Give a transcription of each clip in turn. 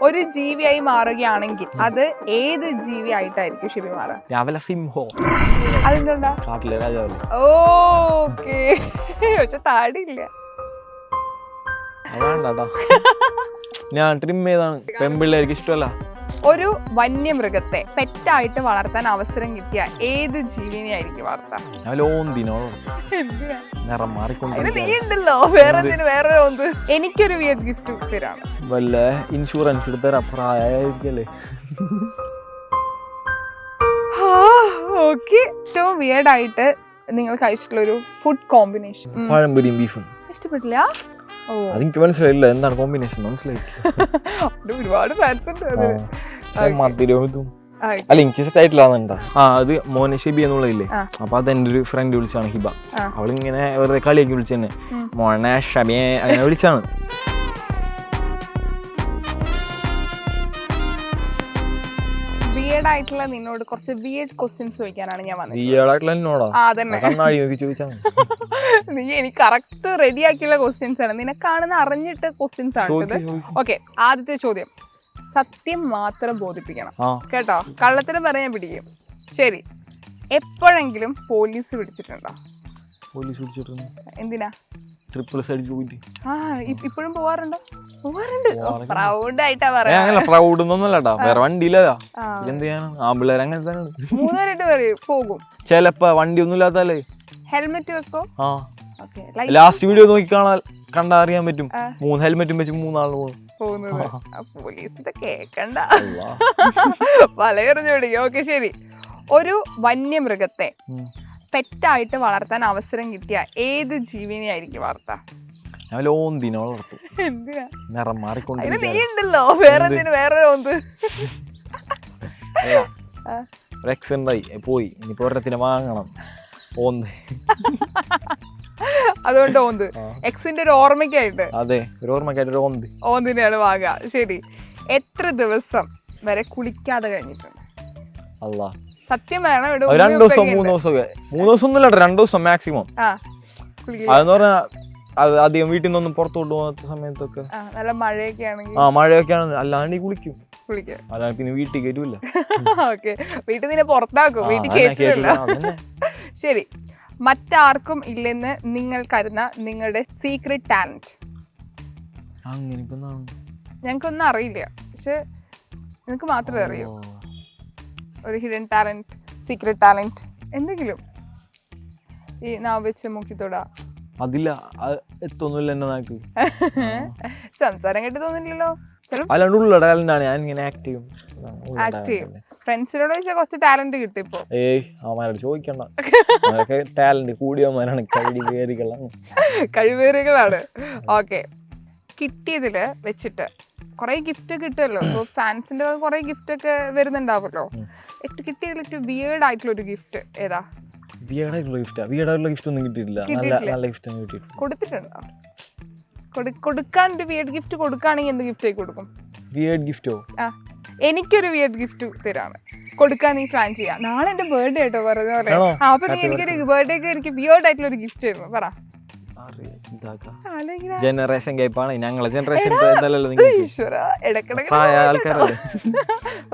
ഒരു ജീവിയായി മാറുകയാണെങ്കിൽ അത് ഏത് ജീവിയായിട്ടായിരിക്കും ഷിബി മാറുക? രാവിലെ സിംഹോ. അതെന്തുകൊണ്ടാ? കാട്ടിലെ രാജാവ്. ഓക്കേ. പക്ഷെ താടിയില്ല. അതാണ്ടാ ഞാൻ ട്രിം ചെയ്താണ്. പെൺപിള്ളേർക്ക് ഇഷ്ടമല്ല. ഒരു വന്യമൃഗത്തെ പെറ്റായിട്ട് വളർത്താൻ അവസരം കിട്ടിയ ഏത് ജീവിനെയായിരിക്കും വളർത്താൻ? നിറം നീണ്ടല്ലോ, വേറെ വേറെ ഒന്ന്. എനിക്കൊരു വിയർഡ് ഗിഫ്റ്റ് തരാണ്. വല്ല ഇൻഷുറൻസ് എടുത്ത പ്രായമായിരിക്കല്ലേ. ഓക്കെ. ഏറ്റവും വിയർഡ് ആയിട്ട് നിങ്ങൾ കഴിച്ചിട്ടുള്ള ഒരു ഫുഡ് കോമ്പിനേഷൻ? പഴംപൊരിയും ബീഫും. ഇഷ്ടപ്പെട്ടില്ല? അതെനിക്ക് മനസ്സിലായില്ല എന്താണ് കോമ്പിനേഷൻ. മനസ്സിലായി. ഒരുപാട് ഫാൻസ് ഉണ്ട്. അല്ല എനിക്ക് സെറ്റ് ആയിട്ടില്ലാന്നുണ്ടാ. അത് മോനെ ഷിബി എന്നുള്ളതില്ലേ, അപ്പൊ അത് എന്റെ ഒരു ഫ്രണ്ട് വിളിച്ചാണ് ഹിബ. അവളിങ്ങനെ വെറുതെ കളിയാക്കി വിളിച്ചെന്നെ മോനെ ഷബിയെ അങ്ങനെ വിളിച്ചാണ്. വിയർഡ് ആയിട്ടുള്ള നിന്നോട് കുറച്ച് വിയർഡ് ക്വസ്റ്റ്യൻസ് ചോദിക്കാനാണ് ഞാൻ വന്നത്. വിയർഡ് ആയിട്ടുള്ള എന്നോടാ? കണ്ണാടി നോക്കി ചോദിച്ചാ നീ എനിക്ക് കറക്റ്റ് റെഡി ആക്കിയുള്ള ക്വസ്റ്റ്യൻസ് ആണ്, നിനക്കാണെന്ന് അറിഞ്ഞിട്ട് ക്വസ്റ്റ്യൻസ് ആണ്. ഓക്കെ, ആദ്യത്തെ ചോദ്യം, സത്യം മാത്രം ബോധിപ്പിക്കണം കേട്ടോ, കള്ളത്തിന് പറയാൻ പിടിക്കും. ശരി, എപ്പോഴെങ്കിലും പോലീസ് പിടിച്ചിട്ടുണ്ടോ? പോലീസ് പിടിച്ചിട്ടുണ്ട്. എന്തിനാ? ട്രിപ്പിൾ സൈഡ് പോയിട്ട്. ഇപ്പോഴും പോവാറുണ്ടോ? പോവാറുണ്ട്. പ്രൗഡ് ആയിട്ടാ പറയാ. പ്രൗഡ് ഒന്നല്ലട്ടാ, വേറെ വണ്ടിയില്ലല്ലോ. എന്ത് ചെയ്യാനാ, ആമ്പിള്ളേർ അങ്ങനെ തന്നെ. 3 പേര് പോകും ചെലപ്പോ വണ്ടി ഒന്നും ഇല്ലാത്തല്ലേ. ഹെൽമെറ്റ് വെക്കോ? ലാസ്റ്റ് വീഡിയോ നോക്കി കണ്ടാ അറിയാൻ പറ്റും. 3 ഹെൽമെറ്റും വെച്ച് 3 ആള് പോകും. പോലീസിന്റെ കേക്കണ്ട, പലയെറിഞ്ഞു പിടിക്കും. ഓക്കെ ശരി, ഒരു വന്യമൃഗത്തെ പെറ്റായിട്ട് വളർത്താൻ അവസരം കിട്ടിയ ഏത് ജീവിനെയായിരിക്കും വളർത്താൻ? നിറം മാറിക്കൊണ്ട് നീണ്ടല്ലോ, വേറെ വേറെ ഒന്ന്. പോയി ഇനിയിപ്പോ ഒരെണ്ണത്തിന് വാങ്ങണം. അതുകൊണ്ട് ഓന്ത് എക്സിന്റെ ഒരു ഓർമ്മയ്ക്കായിട്ട്. അതെ, ഒരു ഓർമ്മയ്ക്കായിട്ട് ഓന്തിനെയാണ് വാങ്ങുക. ശരി, എത്ര ദിവസം വരെ കുളിക്കാതെ കഴിഞ്ഞിട്ടുണ്ട്? അല്ലാ, സത്യം വേണം. 2 ദിവസം 3 ദിവസമൊക്കെ. 3 ദിവസം ഒന്നുമില്ല, 2 ദിവസം മാക്സിമം. അതെന്ന് പറഞ്ഞാൽ അത് അധികം വീട്ടിൽ നിന്നൊന്നും പുറത്തോട്ട് പോകാത്ത സമയത്തൊക്കെ, നല്ല മഴയൊക്കെ ആണെങ്കിൽ. മഴയൊക്കെ ആണ്, അല്ലാണ്ട് കുളിക്കും. അല്ലാണ്ട് പിന്നെ വീട്ടിൽ കയറ്റൂല. ഓക്കെ, വീട്ടിൽ നിന്നെ പുറത്താക്കും, വീട്ടിൽ കയറ്റില്ല. ശരി, മറ്റാർക്കും ഇല്ലെന്ന് നിങ്ങൾ കരുതുന്ന നിങ്ങളുടെ സീക്രട്ട് ടാലന്റ്? ഞങ്ങൾക്കൊന്നും അറിയില്ല, പക്ഷെ നിനക്ക് മാത്രമേ അറിയൂ. ഒരു ഹിഡൻ ടാലന്റ്, സീക്രട്ട് ടാലന്റ് എന്തെങ്കിലും. ഈ നാവ് വെച്ച് മുക്കിത്തോടാ അതില്ല, എത്തൊന്നുമില്ല എന്നെ നാക്ക്. സംസാരം കേട്ട് തോന്നില്ലല്ലോ. അല്ലാണ്ട് ഉള്ള ടാലന്റാണ് ഞാൻ ഇങ്ങനെ ആക്ട് ചെയ്യും. ഫ്രണ്ട്സിനോട് ചോദിച്ചാൽ കുറച്ച് ടാലന്റ് കിട്ടും ഇപ്പൊ. അവന്മാരോട് ചോദിക്കണ്ട, ടാലന്റ് കൂടിയവന്മാരാണ്. കഴിവേറികളാണ്. ഓക്കെ, കിട്ടിയതില് വെച്ചിട്ട് കുറെ ഗിഫ്റ്റ് കിട്ടുമല്ലോ, ഇപ്പൊ ഫാൻസിന്റെ കുറെ ഗിഫ്റ്റ് ഒക്കെ വരുന്നുണ്ടാവുമല്ലോ. കിട്ടിയതിൽ വിയേർഡ് ആയിട്ടുള്ള ഒരു ഗിഫ്റ്റ് ഏതാ? വിയേർഡായിട്ടുള്ള ഗിഫ്റ്റ് ഒന്നും കിട്ടിയിട്ടില്ല. നല്ല ഗിഫ്റ്റ് ഒന്നും കിട്ടിയിട്ടില്ല. കൊടുത്തിട്ടുണ്ടോ? കൊടുക്കാൻ ഒരു വിയേർഡ് ഗിഫ്റ്റ് കൊടുക്കുകയാണെങ്കിൽ എന്ത് ഗിഫ്റ്റ് ആയി കൊടുക്കും? വിയേർഡ് ഗിഫ്റ്റോ? എനിക്കൊരു വിയേർഡ് ഗിഫ്റ്റ് തരാണ്, കൊടുക്കാൻ നീ പ്ലാൻ ചെയ്യാം. നാളെ എന്റെ ബർത്ത്ഡേ ആയിട്ടോ പറഞ്ഞ പോലെ. അപ്പൊ നീ എനിക്കൊരു ബർത്ത്ഡേക്ക് എനിക്ക് വിയേർഡ് ആയിട്ടുള്ള ഒരു ഗിഫ്റ്റ് തരുന്നു, പറ. ജനറേഷൻ ഗ്യാപ്പാണ് ഞങ്ങളെ ജനറേഷൻ.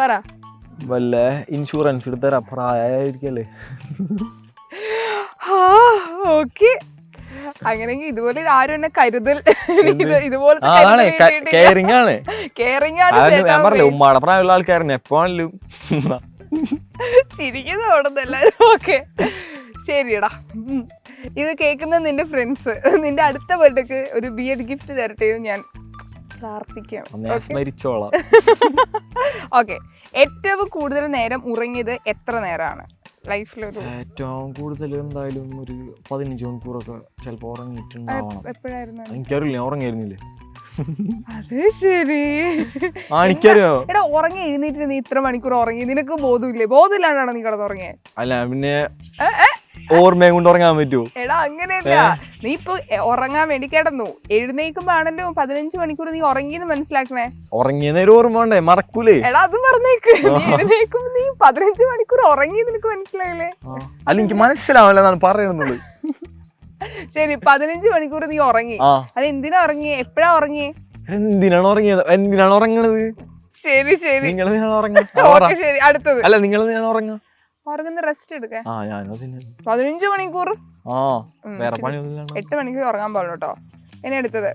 പറ. വല്ല ഇൻഷുറൻസ് എടുത്ത പ്രായമായിരിക്കല്ലേ. ഓക്കെ, അങ്ങനെയെങ്കിൽ ഇതുപോലെ ആരും എന്നെ കരുതൽ, ഇതുപോലെ ഉമ്മാടെ പ്രായമുള്ള ആൾക്കാരനെ എപ്പോഴും ചിരിക്കുന്നു തോന്നുന്നു എല്ലാരും. ഓക്കെ ശരിയടാ, ഇത് കേൾക്കുന്ന നിന്റെ ഫ്രണ്ട്സ് നിന്റെ അടുത്ത ബർത്ത്ഡേക്ക് ഒരു ബിയർഡ് ഗിഫ്റ്റ് തരട്ടെ എന്ന് ഞാൻ പ്രാർത്ഥിക്കാം. ഓക്കെ, ഏറ്റവും കൂടുതൽ നേരം ഉറങ്ങിയത് എത്ര നേരമാണ് ലൈഫിലൊരു? ഏറ്റവും കൂടുതൽ എന്തായാലും ഒരു 15 മണിക്കൂറൊക്കെ ചിലപ്പോ ഉറങ്ങിയിട്ടുണ്ടാവണം. എപ്പോഴായിരുന്നു? എനിക്കറിയില്ല, ഉറങ്ങിയിരുന്നില്ലേ? അത് ശരി. എനിക്കറിയോ? എടാ, ഉറങ്ങി എഴുന്നേറ്റ് നീ ഇത്ര മണിക്കൂർ ഉറങ്ങി, നിനക്ക് ബോധമില്ലേ? ബോധമില്ലാണ്ടാണ് നീ കിടന്നുറങ്ങിയത്? അല്ല പിന്നെ ഓർമ്മയും കൊണ്ട് ഉറങ്ങാൻ പറ്റുമോ? എടാ അങ്ങനെയല്ല, നീ ഇപ്പൊ ഉറങ്ങാൻ വേണ്ടി കിടന്നു, എഴുന്നേക്കുമ്പോ ആണല്ലോ 15 മണിക്കൂർ നീ ഉറങ്ങിയെന്ന് മനസ്സിലാക്കണേ. ഉറങ്ങിയ നേരം ഓർമ്മ വേണ്ടേ? മറക്കൂലേ? എടാ അത് പറഞ്ഞേക്ക്, എഴുന്നേക്കുമ്പോ നീ 15 മണിക്കൂർ ഉറങ്ങി, നിനക്ക് മനസ്സിലായില്ലേ? അല്ല എനിക്ക് മനസ്സിലാവില്ല എന്നാണ് പറയുന്നത്. ശരി, 15 മണിക്കൂർ നീ ഉറങ്ങി, അത് എന്തിനാ ഉറങ്ങിയേ? എപ്പോഴാ ഉറങ്ങിയേ? എന്തിനാണ് ഉറങ്ങിയത്? എന്തിനാണ് ഉറങ്ങണത്? ശരി ശരി നിങ്ങൾ ഉറങ്ങാ ഓക്കെ ശരി അടുത്തത് അല്ല നിങ്ങൾ ഉറങ്ങാ ഉറങ്ങുന്ന റെസ്റ്റ് എടുക്കാൻ ആ ഞാനും അതിന് 15 മണിക്കൂർ ആ വേറെ പണിയൊന്നുമില്ല 8 മണിക്കൂർ ഉറങ്ങാൻ പാടുള്ളൂ കേട്ടോ. ഇനി അടുത്തത്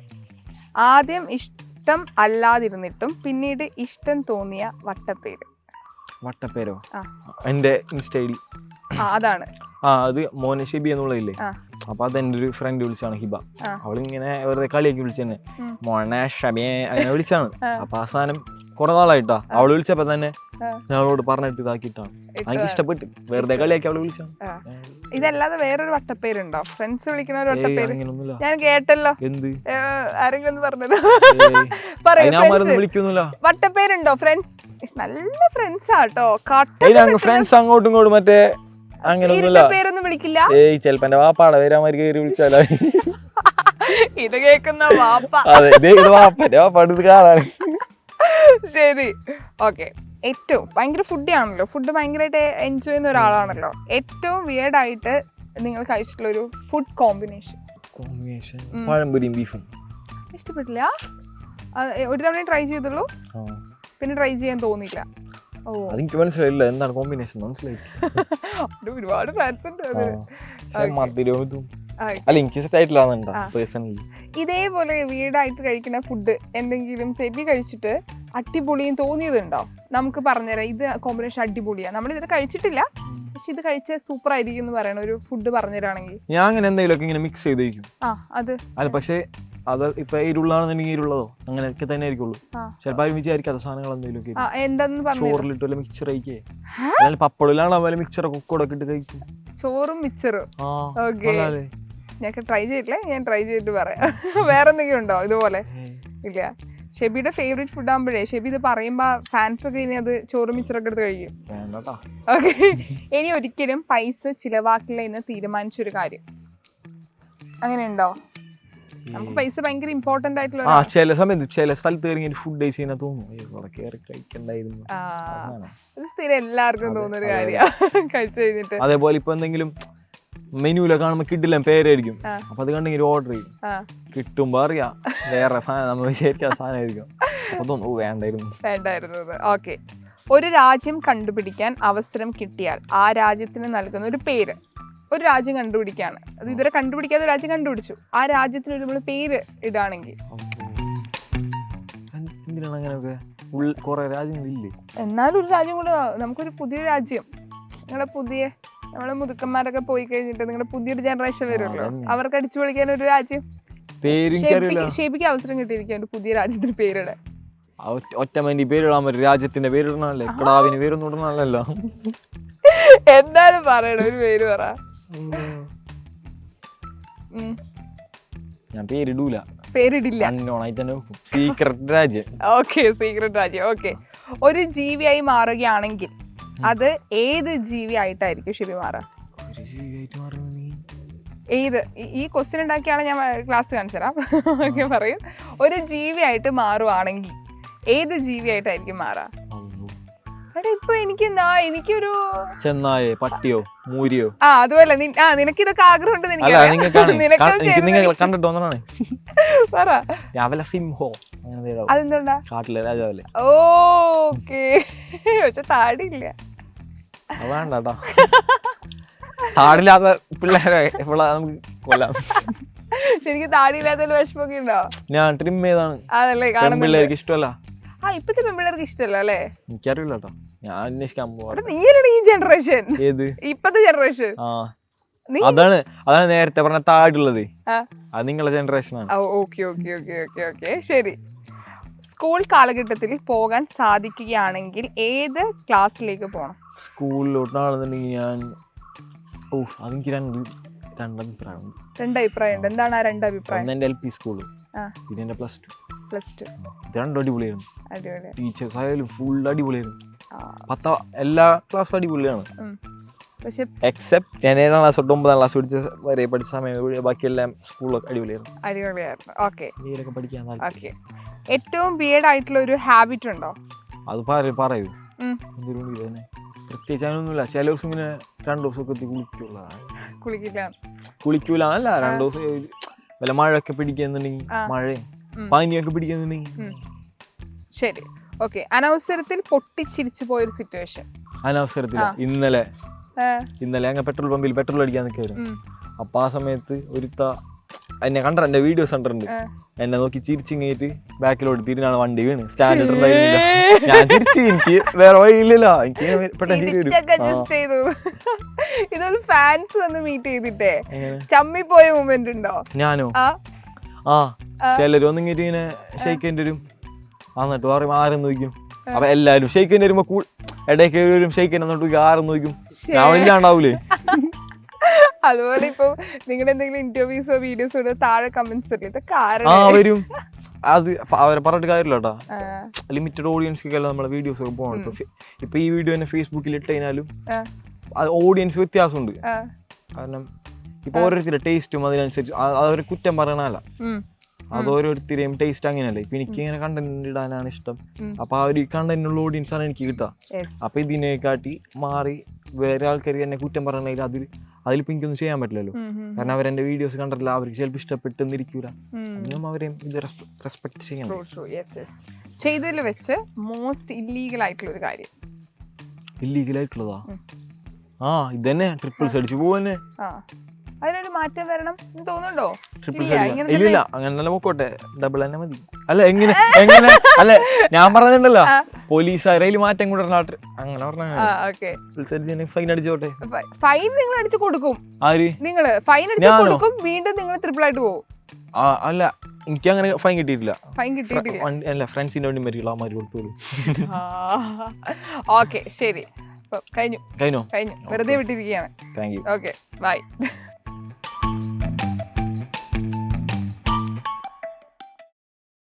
ആദ്യം ഇഷ്ടം അല്ലാതിരുന്നിട്ടും പിന്നീട് ഇഷ്ടം തോന്നിയ വട്ടപ്പേര്. വട്ടപ്പേരോ? എന്റെ ഇൻസ്റ്റ ഐഡി അതാണ്. അത് മോനഷബി എന്നുള്ളതില്ലേ, അപ്പൊ അതെന്റെ ഒരു ഫ്രണ്ട് വിളിച്ചാണ് ഹിബ. അവളിങ്ങനെ വെറുതെ കളിയാക്കി വിളിച്ചെന്നെ മോനെ ഷബിയെ അങ്ങനെ വിളിച്ചാണ്. അപ്പൊ ആ സാധനം കുറെ നാളായിട്ടാ അവള് വിളിച്ചപ്പോ തന്നെ ഞങ്ങളോട് പറഞ്ഞിട്ട് ഇതാക്കിട്ടാണ്. എനിക്ക് ഇഷ്ടപ്പെട്ടു, വെറുതെ കളിയാക്കി അവള് വിളിച്ചാണ്. ഇതല്ലാതെ വേറൊരു വട്ടപ്പേരുണ്ടോ? ഫ്രണ്ട്സ് വിളിക്കുന്ന ഒരു വട്ടപ്പേര് ഞാൻ കേട്ടല്ലോ. എന്ത്? ആരെങ്കിലും ഒന്ന് പറഞ്ഞല്ലോ. വിളിക്കുന്നില്ല. വട്ടപ്പേരുണ്ടോ ഫ്രണ്ട്സ്? നല്ല ഫ്രണ്ട്സ് ആട്ടോ. ഫ്രണ്ട്സ് അങ്ങോട്ടും ഇങ്ങോട്ടും മറ്റേ അങ്ങനെയൊന്നുമില്ല. പേരൊന്നും വിളിക്കില്ല. ഏയ് ചെലപ്പോ എന്റെ വാപ്പാടെ പേരാമാര് കയറി വിളിച്ചാലോ. ഇത് കേക്കുന്ന വാപ്പ. അതെ ഇത് വാപ്പന്റെ വാപ്പാട് ഇത് കാണാണ്. ശരി ഓക്കെ. ഏറ്റവും ഭയങ്കര ഫുഡി ആണല്ലോ, ഫുഡ് ഭയങ്കരമായിട്ട് എൻജോയ് ചെയ്യുന്ന ഒരാളാണല്ലോ. ഏറ്റവും വിയേർഡ് ആയിട്ട് നിങ്ങൾ കഴിച്ചിട്ടുള്ള ഒരു ഫുഡ് കോമ്പിനേഷൻ? പഴംപൊരിയും ബീഫും. ഇഷ്ടപ്പെട്ടില്ല? ഒരു തവണ ട്രൈ ചെയ്തുള്ളൂ, പിന്നെ ട്രൈ ചെയ്യാൻ തോന്നിയില്ല. എനിക്ക് മനസ്സിലായില്ല എന്താണ് കോമ്പിനേഷൻ. മനസ്സിലായി ഒരുപാട് ഫാൻസ് ഉണ്ട്. അല്ല എനിക്ക് സെറ്റ് ആയിട്ടില്ല പേഴ്സണലി. ഇതേപോലെ വീടായിട്ട് കഴിക്കുന്ന ഫുഡ് എന്തെങ്കിലും ചെവി കഴിച്ചിട്ട് അടിപൊളിയും തോന്നിയതുണ്ടോ? നമുക്ക് പറഞ്ഞുതരാം, ഇത് കോമ്പിനേഷൻ അടിപൊളിയാ, നമ്മൾ ഇതിനെ കഴിച്ചിട്ടില്ല പക്ഷെ ഇത് കഴിച്ച സൂപ്പർ ആയിരിക്കും എന്ന് പറയണ ഒരു ഫുഡ് പറഞ്ഞുതരാണെങ്കിൽ. ഞാൻ അങ്ങനെ എന്തെങ്കിലും ഇങ്ങനെ മിക്സ് ചെയ്തേക്കും. അത് അല്ല പക്ഷേ അത് ഇപ്പൊ ഇരുള്ളാണെന്നുണ്ടെങ്കിൽ ഇരുള്ളതോ അങ്ങനെയൊക്കെ തന്നെ ആയിരിക്കുള്ളൂ. ചിലപ്പോ ആരും വിചാരിക്കാത്ത സാധനങ്ങൾ എന്തെങ്കിലും ചോറിലിട്ട് മിക്സർ കഴിക്കേ, പപ്പടിലാണ് മിക്സർ കുക്കോടൊക്കെ ഇട്ട് കഴിക്കും. ചോറും മിക്സറും. ഞാൻ ട്രൈ ചെയ്തിട്ടില്ല, ഞാൻ ട്രൈ ചെയ്തിട്ട് പറയാം. വേറെ എന്തെങ്കിലും ഉണ്ടോ ഇതുപോലെ? ഇല്ല. ഷെബിയുടെ ഫേവറേറ്റ് ഫുഡ് ആകുമ്പോഴേ ഷെബി ഇത് പറയുമ്പോ ഫാൻസ് ഒക്കെ ഇനി അത് ചോറും മിക്സറൊക്കെ എടുത്ത് കഴിക്കും. ഓക്കെ. ഇനി ഒരിക്കലും പൈസ ചിലവാക്കില്ല എന്ന് തീരുമാനിച്ചൊരു കാര്യം അങ്ങനെയുണ്ടോ? നമുക്ക് പൈസ ഭയങ്കര ഇമ്പോർട്ടന്റ് ആയിട്ടുള്ള ചില സമയത്ത് ചില സ്ഥലത്ത് കയറി ഫുഡ് കഴിച്ചാൽ തോന്നുന്നു കഴിക്കണ്ടായിരുന്നു. അത് സ്ഥിരം എല്ലാവർക്കും തോന്നുന്നൊരു കാര്യമാണ് കഴിച്ചു കഴിഞ്ഞിട്ട്. അതേപോലെ ഇപ്പൊ എന്തെങ്കിലും മെനുവിലെ കാണുമ്പോ കിട്ടില്ല പേരായിരിക്കും, അപ്പൊ അത് കണ്ടെങ്കിൽ ഓർഡർ ചെയ്യും. കിട്ടുമ്പോ അറിയാം വേറെ സാധനം, നമ്മൾ വിചാരിക്കാത്ത സാധനമായിരിക്കും. അപ്പൊ തോന്നുന്നു വേണ്ടായിരുന്നു. ഓക്കെ. ഒരു രാജ്യം കണ്ടുപിടിക്കാൻ അവസരം കിട്ടിയാൽ ആ രാജ്യത്തിന് നൽകുന്ന ഒരു പേര്. ഒരു രാജ്യം കണ്ടുപിടിക്കാണ്, അത് ഇതുവരെ കണ്ടുപിടിക്കാതെ ഒരു രാജ്യം കണ്ടുപിടിച്ചു, ആ രാജ്യത്തിന് നമ്മൾ പേര് ഇടാണെങ്കിൽ എന്നാലും ഒരു രാജ്യം കൂടെ, നമുക്കൊരു പുതിയൊരു രാജ്യം, നമ്മളെ മുതുക്കന്മാരൊക്കെ പോയി കഴിഞ്ഞിട്ട് നിങ്ങളുടെ പുതിയൊരു ജനറേഷൻ വരുമല്ലോ, അവർക്ക് അടിച്ചു പൊളിക്കാൻ ഒരു രാജ്യം. ഷേബിക്ക് അവസരം കിട്ടിയിരിക്കാൻ ഒരു പുതിയ രാജ്യത്തിന് പേരിടാൻ. ഒറ്റമേന്റെ പേരിടാൻ പറ്റും, രാജ്യത്തിന്റെ പേരിടണല്ലേ, കടാവിന് പേരൊന്നും ഇടണല്ലോ. എന്തായാലും പറയണ ഒരു പേര് പറ. ഞാൻ പേരിടൂല, പേരിടില്ല. സീക്രട്ട് രാജ്യം. ഓക്കെ, സീക്രട്ട് രാജ്യം. ഓക്കെ. ഒരു ജീവിയായി മാറുകയാണെങ്കിൽ അത് ഏത് ജീവി ആയിട്ടായിരിക്കും ഷെബി മാറാ? ഏത്? ഈ ക്വസ്റ്റ്യൻ ഉണ്ടാക്കിയാണ് ഞാൻ ക്ലാസ് കാണിച്ചു തരാം. ഓക്കെ പറയൂ. ഒരു ജീവിയായിട്ട് മാറുവാണെങ്കിൽ ഏത് ജീവിയായിട്ടായിരിക്കും മാറാ? ഇപ്പൊ എനിക്കൊരു ചെന്നായേ, പട്ടിയോ, മൂരിയോ? അതുപോലെ നിനക്ക് ഇതൊക്കെ ആഗ്രഹമുണ്ട്. സിംഹോ അതെന്തുകൊണ്ടാ? കാട്ടിലെ രാജാവല്ലേ. ഓക്കെ. പക്ഷെ താടിയില്ല. വേണ്ടാ, താടില്ലാത്ത പിള്ളേരെ നമുക്ക് കൊല്ലാം. ശരിക്കും താടിയില്ലാത്ത വിഷമൊക്കെ ഉണ്ടോ? ഞാൻ ട്രിം ചെയ്താണ്. അതല്ലേ പിള്ളേർക്ക് ഇഷ്ടമല്ല. ഇപ്പത്തെ പെൺപിള്ളേർക്ക് ഇഷ്ടമല്ല അല്ലേ? എനിക്കറിയില്ല കേട്ടോ, ഞാൻ അന്വേഷിക്കാൻ പോവാ. നീയാണ് ഈ ജനറേഷൻ. ഏത്? ഇപ്പത്തെ ജനറേഷൻ. അതാണ് നേരത്തെ പറഞ്ഞ താടുള്ളത്, അത് നിങ്ങളെ ജനറേഷനാണ്. ഓക്കെ. ശരി. സ്കൂൾ കാലഘട്ടത്തിൽ പോകാൻ സാധിക്കുകയാണെങ്കിൽ ഏത് ക്ലാസ്സിലേക്ക് പോകണം? സ്കൂളിലോട്ടാണെന്നുണ്ടെങ്കിൽ ഞാൻ അതെനിക്ക് രണ്ട് അഭിപ്രായമുണ്ട്. എന്താണ് ആ രണ്ട് അഭിപ്രായം? എന്റെ LP സ്കൂള്, പിന്നെ എന്റെ പ്ലസ് ടു. ഇത് രണ്ടും അടിപൊളിയായിരുന്നു. ടീച്ചേഴ്സ് ആയാലും ഫുൾ അടിപൊളിയായിരുന്നു. എല്ലാ ക്ലാസ്സും അടിപൊളിയാണ്. എക്സെപ്റ്റ് ഞാൻ 7ാം ക്ലാസ് തൊട്ട് 9ാം ക്ലാസ് പഠിച്ച സമയം ബാക്കിയെല്ലാം സ്കൂളൊക്കെ അടിപൊളിയായിരുന്നു. ഓക്കെ. പഠിക്കാൻ ഏറ്റവും വിയേർഡ് ആയിട്ടുള്ള ഒരു ഹാബിറ്റ് ഉണ്ടോ? അത് പറയൂ. പ്രത്യേകിച്ച് അങ്ങനൊന്നുമില്ല. ചില ദിവസം ഇങ്ങനെ 2 ദിവസമൊക്കെ കുളിക്കൂല അല്ല, 2 ദിവസം വല്ല മഴയൊക്കെ പിടിക്കുന്നുണ്ടെങ്കിൽ, മഴയും പനിയൊക്കെ പിടിക്കുന്നുണ്ടെങ്കിൽ. ശരി. ഓക്കെ, അനവസരത്തിൽ പൊട്ടിച്ചിരിച്ചു പോയൊരു സിറ്റുവേഷൻ. അനവസരത്തില് ഇന്നലെ അങ്ങ് പെട്രോൾ പമ്പിൽ പെട്രോൾ അടിക്കാൻ നിൽക്കായിരുന്നു. അപ്പൊ ആ സമയത്ത് ഒരുത്ത എന്നെ കണ്ട എന്റെ വീഡിയോസ് കണ്ടിട്ടുണ്ട്. എന്നെ നോക്കി ചിരിച്ചിങ്ങേറ്റ് ബാക്കിലോട്ട് തിരിഞ്ഞാണ് വണ്ടി വീണ്. സ്റ്റാൻഡ് ഉണ്ടായിരുന്നില്ല. ഞാൻ തിരിച്ചു, എനിക്ക് വേറെ വഴിയില്ലല്ലോ, എനിക്ക് ഇതൊരു ഫാൻസ് വന്ന് മീറ്റ് ചെയ്തിട്ടേ ചമ്മി പോയ മൊമെന്റ് ഉണ്ടോ? ഞാനോ? ചിലരും ഒന്നിങ്ങേറ്റ് ഇങ്ങനെ ഷെയ്ക്കേണ്ടി വരും, എന്നിട്ട് പറയും ആരെന്ന് നോക്കും. അപ്പൊ എല്ലാരും ഷെയ്ക്കേണ്ടി വരുമ്പോ ഇടയ്ക്ക് വരും ഷെയ്ക്കേണ്ടി എന്നിട്ട് ആരെന്ന് നോക്കും. ഞാൻ ഇല്ലാണ്ടാവൂലേ. അതുപോലെ ഇപ്പൊ നിങ്ങളുടെ എന്തെങ്കിലും ഇന്റർവ്യൂസോ വീഡിയോസോ താഴെ കമന്റ്സ് വരും. അത് അവരെ പറഞ്ഞിട്ട് കാര്യമില്ല കേട്ടോ. ലിമിറ്റഡ് ഓഡിയൻസിലേക്കല്ല നമ്മളെ വീഡിയോസ് ഒക്കെ പോകണം. ഇപ്പൊ ഈ വീഡിയോ തന്നെ ഫേസ്ബുക്കിൽ ഇട്ട് കഴിഞ്ഞാലും ഓഡിയൻസ് വ്യത്യാസമുണ്ട്. കാരണം ഇപ്പൊ ഓരോരുത്തരുടെ ടേസ്റ്റും അതിനനുസരിച്ച് അതൊരു കുറ്റം പറയണല്ല. അത് ഓരോരുത്തരെയും ടേസ്റ്റ് അങ്ങനെയല്ലേ. ഇപ്പൊ എനിക്ക് ഇങ്ങനെ കണ്ടന്റ് ഇടാനാണ് ഇഷ്ടം. അപ്പൊ ആ ഒരു കണ്ടന്റിനുള്ള ഓഡിയൻസ് ആണ് എനിക്ക് കിട്ടുക. അപ്പൊ ഇതിനെക്കാട്ടി മാറി വേറെ ആൾക്കാർ എന്നെ കുറ്റം പറയണമെങ്കിൽ അതിലിപ്പോ എനിക്കൊന്നും ചെയ്യാൻ പറ്റില്ലല്ലോ. കാരണം അവരെന്റെ വീഡിയോസ് കണ്ടിട്ടില്ല, അവർക്ക് ചിലപ്പോൾ ഇഷ്ടപ്പെട്ടെന്നിരിക്കൂല. അവരെയും ഇത് റെസ്പെക്ട് ചെയ്യണം. ചെയ്തതിൽ വെച്ച് മോസ്റ്റ് ഇല്ലീഗൽ ആയിട്ടുള്ള ഒരു കാര്യം. ഇല്ലീഗൽ ആയിട്ടുള്ളതാ ഇതന്നെ ട്രിപ്പിൾസ് അടിച്ചു പോവന്നെ. അതിനൊരു മാറ്റം വരണം എന്ന് തോന്നുന്നുണ്ടോ? ഇല്ല, അങ്ങനെ പോട്ടെ, ഡബിൾ തന്നെ മതി. അല്ല എങ്ങനെ അല്ല ഞാൻ പറഞ്ഞിട്ടുണ്ടല്ലോ, പോലീസുകാരയിൽ മാറ്റം കൊണ്ടുവരണം അങ്ങനെ പറഞ്ഞ ഫൈൻ അടിച്ചോട്ടെ. ഫൈൻ നിങ്ങൾ അടിച്ചു കൊടുക്കും. ആര്? നിങ്ങള് ഫൈൻ അടിച്ചു കൊടുക്കും, വീണ്ടും നിങ്ങൾ ട്രിപ്പിൾ ആയിട്ട് പോകും. അല്ല, എനിക്ക് അങ്ങനെ ഫൈൻ കിട്ടിയിട്ടില്ല. ഫൈൻ കിട്ടിയിട്ടില്ല. അല്ല, ഫ്രണ്ട്സിന്റെ വേണ്ടി മരിക്കുള്ള അമ്മമാര് കൊടുത്തോളൂ. ഓക്കെ, ശരി. കഴിഞ്ഞു. വെറുതെ വിട്ടിരിക്കുകയാണ്. Thank you. Okay, by.